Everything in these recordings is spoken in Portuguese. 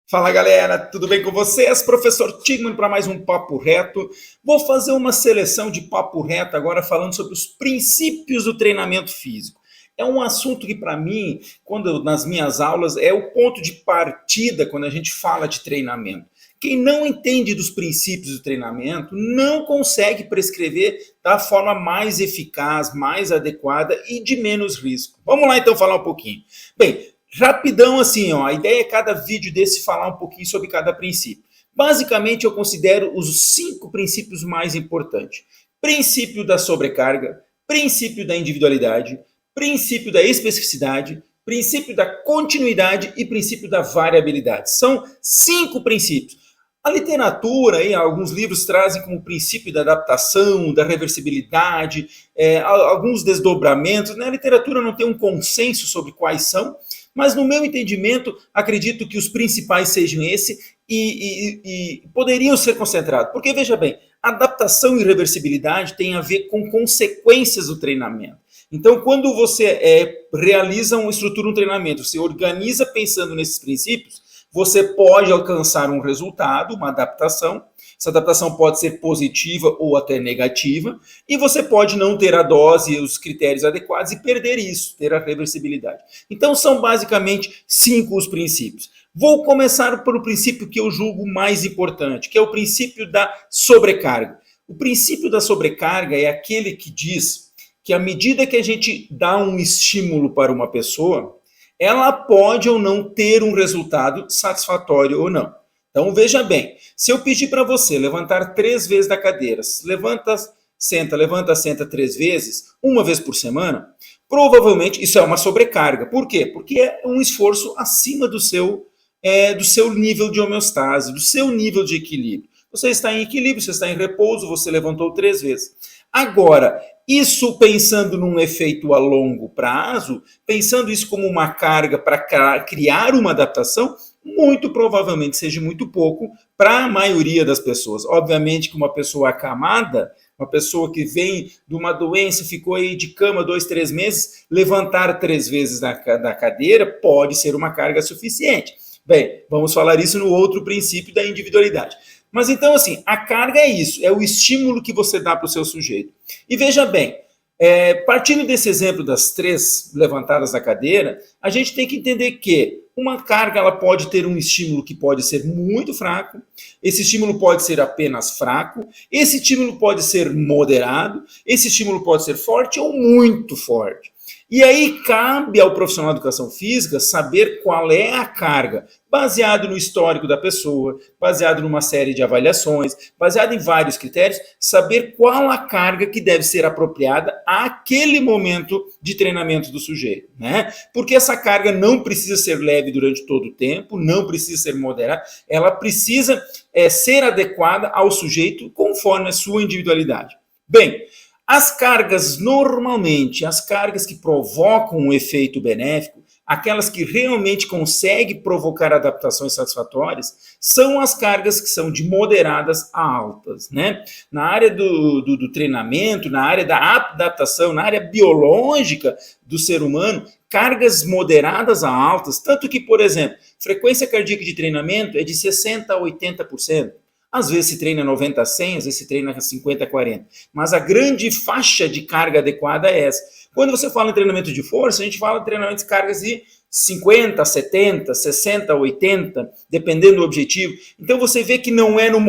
Fala galera, tudo bem com vocês? Professor Tigman para mais um Papo Reto. Vou fazer uma seleção de papo reto agora falando sobre os princípios do treinamento físico. É um assunto que para mim, nas minhas aulas, é o ponto de partida quando a gente fala de treinamento. Quem não entende dos princípios do treinamento não consegue prescrever da forma mais eficaz, mais adequada e de menos risco. Vamos lá então falar um pouquinho. Bem, rapidão assim, ó, a ideia é cada vídeo desse falar um pouquinho sobre cada princípio. Basicamente eu considero os 5 princípios mais importantes. Princípio da sobrecarga, princípio da individualidade, princípio da especificidade, princípio da continuidade e princípio da variabilidade. São 5 princípios. A literatura, aí, alguns livros trazem como princípio da adaptação, da reversibilidade, alguns desdobramentos. Né? A literatura não tem um consenso sobre quais são, mas no meu entendimento, acredito que os principais sejam e poderiam ser concentrados. Porque, veja bem, adaptação e reversibilidade tem a ver com consequências do treinamento. Então, quando você realiza uma estrutura, um treinamento, você organiza pensando nesses princípios, você pode alcançar um resultado, uma adaptação. Essa adaptação pode ser positiva ou até negativa, e você pode não ter a dose e os critérios adequados e perder isso, ter a reversibilidade. Então, são basicamente 5 os princípios. Vou começar pelo princípio que eu julgo mais importante, que é o princípio da sobrecarga. O princípio da sobrecarga é aquele que diz que à medida que a gente dá um estímulo para uma pessoa, ela pode ou não ter um resultado satisfatório ou não. Então veja bem, se eu pedir para você levantar 3 vezes da cadeira, levanta, senta 3 vezes, uma vez por semana, provavelmente isso é uma sobrecarga. Por quê? Porque é um esforço acima do seu nível de homeostase, do seu nível de equilíbrio. Você está em equilíbrio, você está em repouso, você levantou 3 vezes. Agora, isso pensando num efeito a longo prazo, pensando isso como uma carga para criar uma adaptação, muito provavelmente seja muito pouco para a maioria das pessoas. Obviamente que uma pessoa acamada, uma pessoa que vem de uma doença, ficou aí de cama 2, 3 meses, levantar 3 vezes da cadeira pode ser uma carga suficiente. Bem, vamos falar isso no outro princípio da individualidade. Mas então, assim, a carga é isso, é o estímulo que você dá para o seu sujeito. E veja bem, partindo desse exemplo das 3 levantadas da cadeira, a gente tem que entender que uma carga ela pode ter um estímulo que pode ser muito fraco, esse estímulo pode ser apenas fraco, esse estímulo pode ser moderado, esse estímulo pode ser forte ou muito forte. E aí cabe ao profissional de educação física saber qual é a carga, baseado no histórico da pessoa, baseado numa série de avaliações, baseado em vários critérios, saber qual a carga que deve ser apropriada àquele momento de treinamento do sujeito, né? Porque essa carga não precisa ser leve durante todo o tempo, não precisa ser moderada, ela precisa ser adequada ao sujeito conforme a sua individualidade. Bem, as cargas, normalmente, as cargas que provocam um efeito benéfico, aquelas que realmente conseguem provocar adaptações satisfatórias, são as cargas que são de moderadas a altas, né? Na área do treinamento, na área da adaptação, na área biológica do ser humano, cargas moderadas a altas, tanto que, por exemplo, frequência cardíaca de treinamento é de 60% a 80%. Às vezes se treina 90 a 100, às vezes se treina 50 a 40. Mas a grande faixa de carga adequada é essa. Quando você fala em treinamento de força, a gente fala em treinamento de cargas de 50 a 70, 60 a 80, dependendo do objetivo. Então você vê que não é o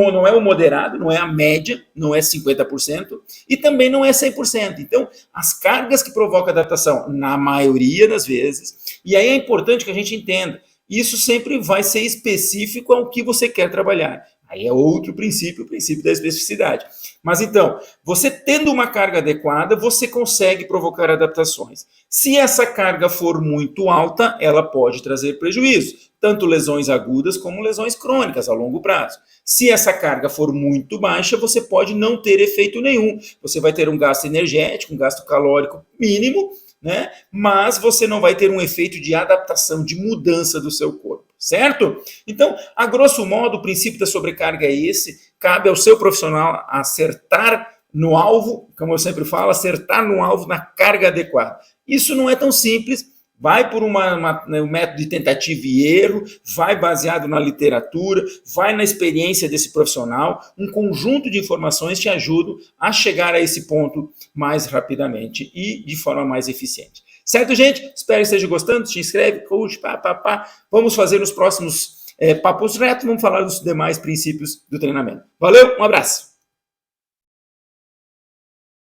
moderado, não é a média, não é 50% e também não é 100%. Então as cargas que provocam adaptação, na maioria das vezes, e aí é importante que a gente entenda, isso sempre vai ser específico ao que você quer trabalhar. Aí é outro princípio, o princípio da especificidade. Mas então, você tendo uma carga adequada, você consegue provocar adaptações. Se essa carga for muito alta, ela pode trazer prejuízo, tanto lesões agudas como lesões crônicas a longo prazo. Se essa carga for muito baixa, você pode não ter efeito nenhum. Você vai ter um gasto energético, um gasto calórico mínimo, né? Mas você não vai ter um efeito de adaptação, de mudança do seu corpo, certo? Então, a grosso modo, o princípio da sobrecarga é esse, cabe ao seu profissional acertar no alvo, como eu sempre falo, acertar no alvo na carga adequada. Isso não é tão simples, Vai por um método de tentativa e erro, vai baseado na literatura, vai na experiência desse profissional, um conjunto de informações te ajudam a chegar a esse ponto mais rapidamente e de forma mais eficiente. Certo, gente? Espero que esteja gostando, se inscreve, curte, Vamos fazer nos próximos papos retos, vamos falar dos demais princípios do treinamento. Valeu, um abraço!